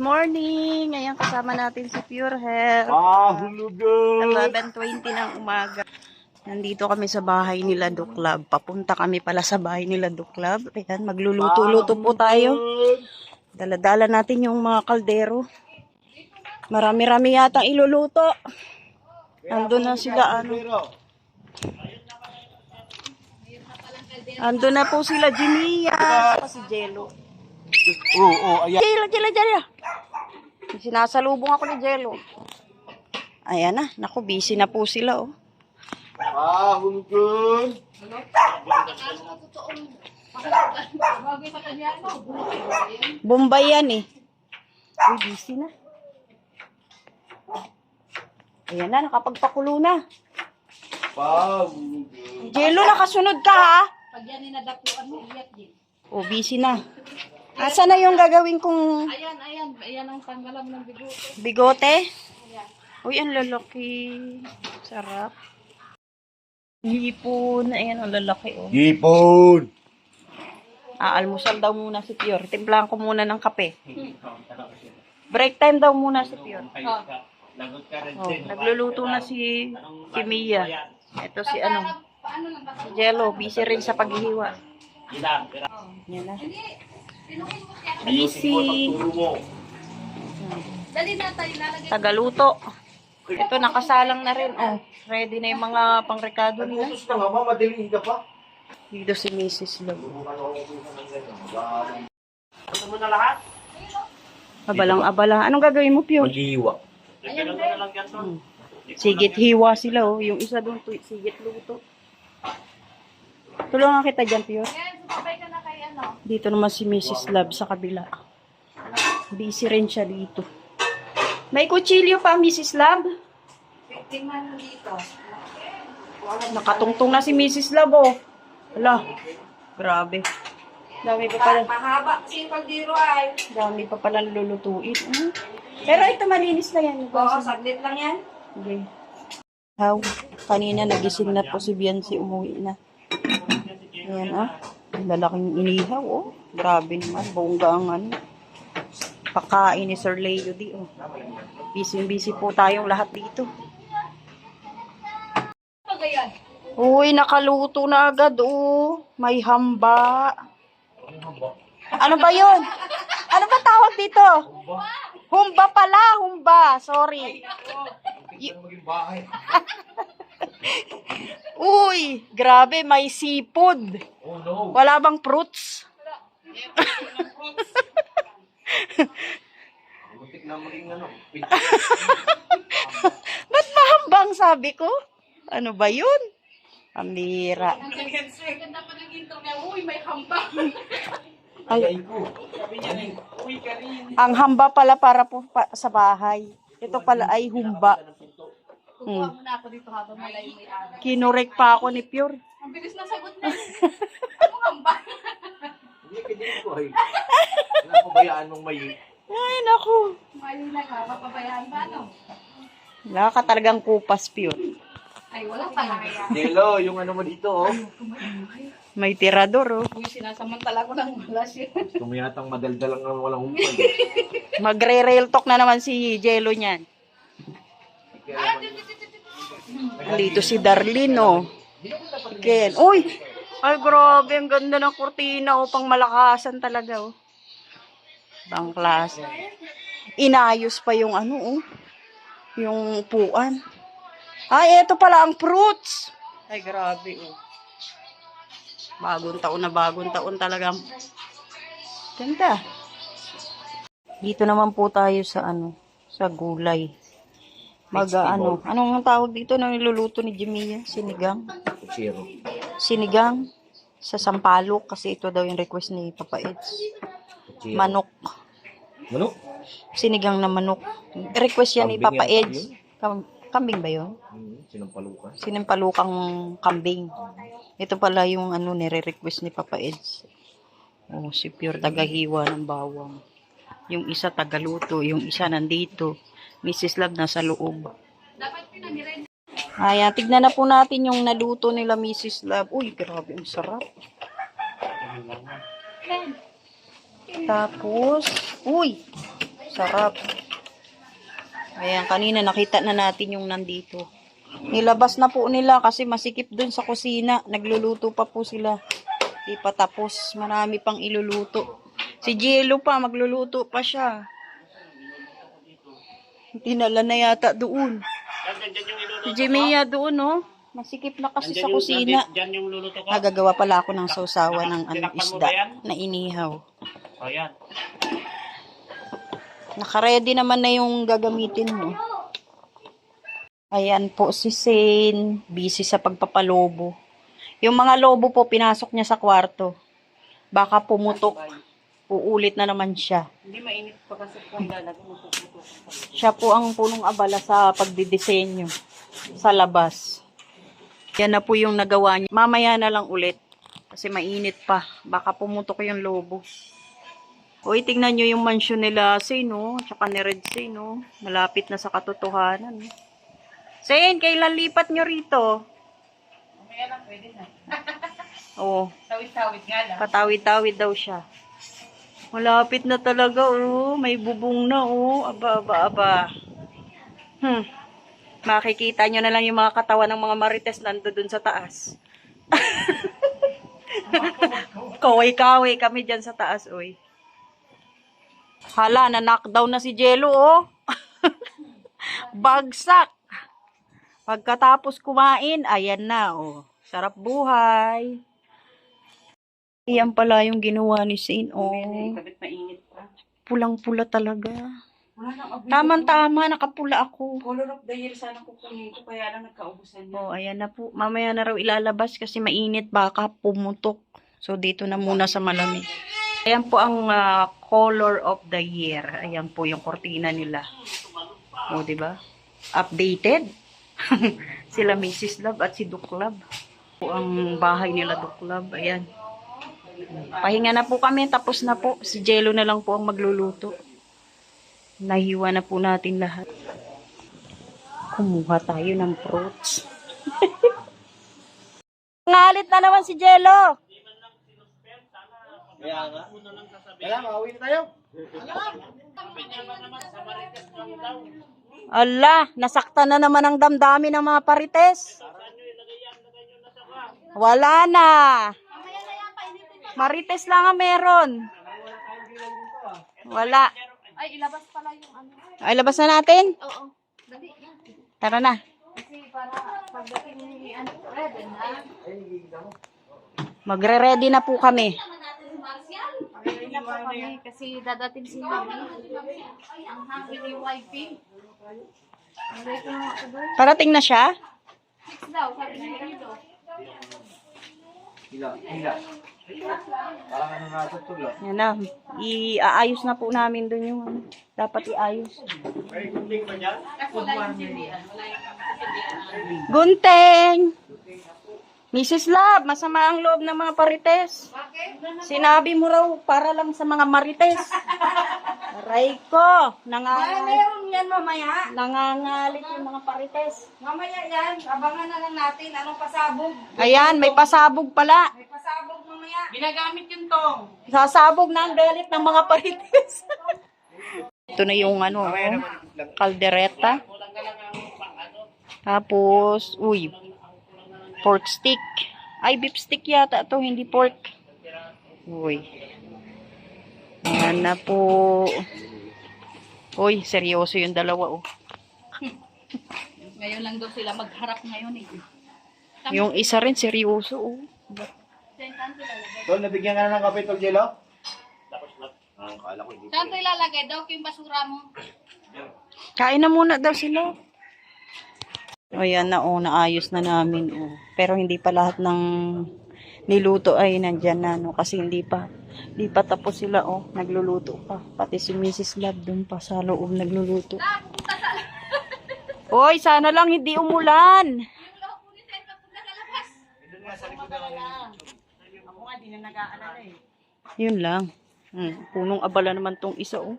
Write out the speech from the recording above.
Morning! Ngayon kasama natin si Pure Health. Hulugan! 11:20 ng umaga. Nandito kami sa bahay nila Duklab. Papunta kami pala sa bahay nila Duklab. Ayan, magluluto-luto po tayo. Dala-dala natin yung mga kaldero. Marami-rami yata iluluto. Andun na sila, Andun na po sila, Jimia. Saka si Jello. Ayan. Jello. Sinasalubong ako ni Jello. Ayan na. Naku, busy na po sila, oh. Hulugan! Bombay yan, eh. Uy, busy na. Ayan na, nakapagpakulo na. Hulugan! Jello, nakasunod ka, ha? Pag yan inadakluan mo, iyak din. Oh, busy na. Asa na yung gagawin kong Ayan ang tanggalan ng bigote. bigote? Uy, ang lalaki. Sarap. Hipon. Ayan, ang lalaki, oh. Ipon! Almusal daw muna si Pure. Timplahan ko muna ng kape. Break time daw muna si Pure. Oh, nagluluto na si Mia. Ito si si Jello. Busy rin sa paghihiwa. Yan na. Busy. Dali na tayo lalagay. Tagaluto. Ito, nakasalang na rin. Oh, ready na yung mga pangrekado nila. Sus ka nga, madiling ka pa. Dito si Mrs. Love. Ano mo na lahat? Abalang-abala. Anong gagawin mo, Pio? Mag-iiwa. Sigit hiwa sila, oh. Yung isa doon, sigit luto. Tulungan kita dyan, Pio. Ayan, sumabay ka na kay ano. Dito naman si Mrs. Love sa kabila. Busy rin siya dito. May kutsilyo pa, Mrs. Love. Tingnan mo dito. Nakatungtong na si Mrs. Love, oh. Hala, grabe. Dami pa pala. Mahaba kasi yung kaldero ay. Dami pa pala lulutuin. Pero ito, malinis na yan. Oo, saglit lang yan. Okay. How? Kanina nagising na po si Biancy, umuwi na. Ayan, ah. Ang lalaking inihaw, oh. Grabe naman. Bongga ang pakain ni Sir Leo di, oh. Busy po tayong lahat dito. Pagayan. Uy, nakaluto na agad, oh. May hamba. Ano ba yun? Ano ba tawag dito? Humba pala, humba. Sorry. Uy, grabe, may seafood. Oh no. Wala bang fruits? Butik na maging Ba't mahambang sabi ko? Ano ba yun? Pambira. Ang ganda pa ng intro niya. Uy, may hambang. Ang hamba pala para po sa bahay. Ito pala ay humba. Kukuha mo na ako dito habang malayo may araw. Kinurek pa ako ni Pure. Ang bilis na sagot na. Anong hambang? Hindi ka din ko ay. Napabayaan mong may... Ay, naku. Mali na ka. Papabayaan ba no? Wala ka talagang kupas, Pure. Ay, wala pa lang. Delo, yung ano mo dito, oh. May tirador, oh. Uy, sinasamantala ko ng wala siya. Kumayatang madaldalang ang walang umpag. Magre-rail talk na naman si Jello niyan. Dito si Darlene, oh. Again. Uy! Ay, grabe. Ang ganda ng kurtina, oh. Pang malakasan talaga, oh. Bang klase. Inayos pa yung oh. Yung upuan. Ay, eto pala ang fruits. Ay, grabe, oh. Bagong taon talaga. Ganda. Dito naman po tayo sa sa gulay. Anong tawag dito na niluluto ni Jimia? Sinigang? Zero. Sinigang sa sampalok kasi ito daw yung request ni Papa Eds. Manok. Manok? Sinigang na manok. Request yan ni Kambing Papa yata Eds. Kambing ba yun? Sinampalukan. Sinampalukang kambing. Ito pala yung nire-request ni Papa Eds. Oh, si Pure tagahiwa ng bawang. Yung isa tagaluto, yung isa nandito. Mrs. Love nasa loob. Ayan, tignan na po natin yung naluto nila Mrs. Love. Uy, grabe, ang sarap. Tapos, uy, Sarap. Ayan, kanina nakita na natin yung nandito. Nilabas na po nila kasi masikip dun sa kusina. Nagluluto pa po sila. Di pa tapos. Marami pang iluluto. Si Jello pa, magluluto pa siya. Tinala na yata doon. Si Jimia doon, no? Masikip na kasi sa kusina. Diyan yung luluto ko. Nagagawa pala ako ng sausawa ng isda na inihaw. O yan. Nakaready naman na yung gagamitin mo. Ayan po si Shane. Busy sa pagpapalobo. Yung mga lobo po, pinasok niya sa kwarto. Baka pumutok. Uulit na naman siya. Hindi mainit pa kasi kung lalagay mo. Siya po ang punong abala sa pagdidisenyo sa labas. Yan na po yung nagawa niya. Mamaya na lang ulit. Kasi mainit pa. Baka pumutok yung lobo. Uy, tingnan nyo yung mansion nila Shane, no? Tsaka ni Red Shane, no? Malapit na sa katotohanan. No? Shane, kailan lipat nyo rito? Mamaya lang, pwede na. Oo. Tawid-tawid nga lang. Patawid-tawid daw siya. Malapit na talaga, oh. May bubong na, oh. Aba, aba, aba. Makikita nyo na lang yung mga katawan ng mga marites nando dun sa taas. Kaway-kaway kami dyan sa taas, oy. Hala, na-knockdown na si Jello, oh. Bagsak. Pagkatapos kumain, ayan na, oh. Sarap buhay. Iyan pala yung ginawa ni Shane, oh. Kapit mainit pa. Pulang-pula talaga. Wala nang abay. Tama-tama, nakapula ako. Color of the year sana kukunin ko, kaya lang nagkaubusan niya. Oh, ayan na po. Mamaya na raw ilalabas kasi mainit, baka pumutok. So, dito na muna sa malamig. Ayan po ang color of the year. Ayan po yung kortina nila. O, diba? Updated. Sila Mrs. Love at si Duklab. Po ang bahay nila Duklab. Ayan. Pahinga na po kami. Tapos na po. Si Jello na lang po ang magluluto. Nahiwa na po natin lahat. Kumuha tayo ng fruits. Ngalit na naman si Jello. Kaya nga. Kaya nga, uwi na tayo. Ala, nasaktan na naman ang damdamin ng mga parites. Wala na. Marites lang ang meron. Wala. Ay, ilabas pala yung ano. Ay, labas na natin. Oo. Dali na. Tara na. Kasi para pagdating ni ano, ready na. Magre-ready na po kami. Ready na po kami kasi dadating si Mami. Ang hangin ni wifey. Ang ready na ako doon. Parating na siya? 6 daw, sabi ni Rito. Hila. Parang ano natutulog. Yan na. Iaayos na po namin dun yung ano. Dapat iayos. May kumbing ba dyan? Kasi wala yung sindihan. Wala yung sindihan. Gunteng! Mrs. Love, masama ang loob ng mga parites. Bakit? Sinabi mo raw para lang sa mga marites. Aray ko, Meron yan mamaya. nangangalit yung mga parites. Mamaya yan. Abangan na lang natin. Anong pasabog? Ayan, may pasabog pala. May pasabog mamaya. Ginagamit yung tong. Sasabog na ang galit ng mga parites. Ito na yung ano, kaldereta. Tapos, uy, pork stick. Ay, beef stick yata to, hindi pork. Uy. Ayan na po. Uy, seryoso yung dalawa, oh. Ngayon lang daw sila magharap ngayon eh. Yung isa rin, seryoso, oh. Tol, nabigyan ka na ng kape, Tol Jello? Tapos na. Kala ko hindi. Saan ito ilalagay daw yung basura mo? Kain na muna daw sila. O yan na, oh, naayos na namin, oh. Pero hindi pa lahat ng niluto ay nandyan na, no. Kasi hindi pa tapos sila, oh. Nagluluto pa. Pati si Mrs. Love dun pa sa loob nagluluto. Hoy, sana lang hindi umulan. Ako nga, di na nag-aalala eh. Yun lang. Punong abala naman tong isa, oh.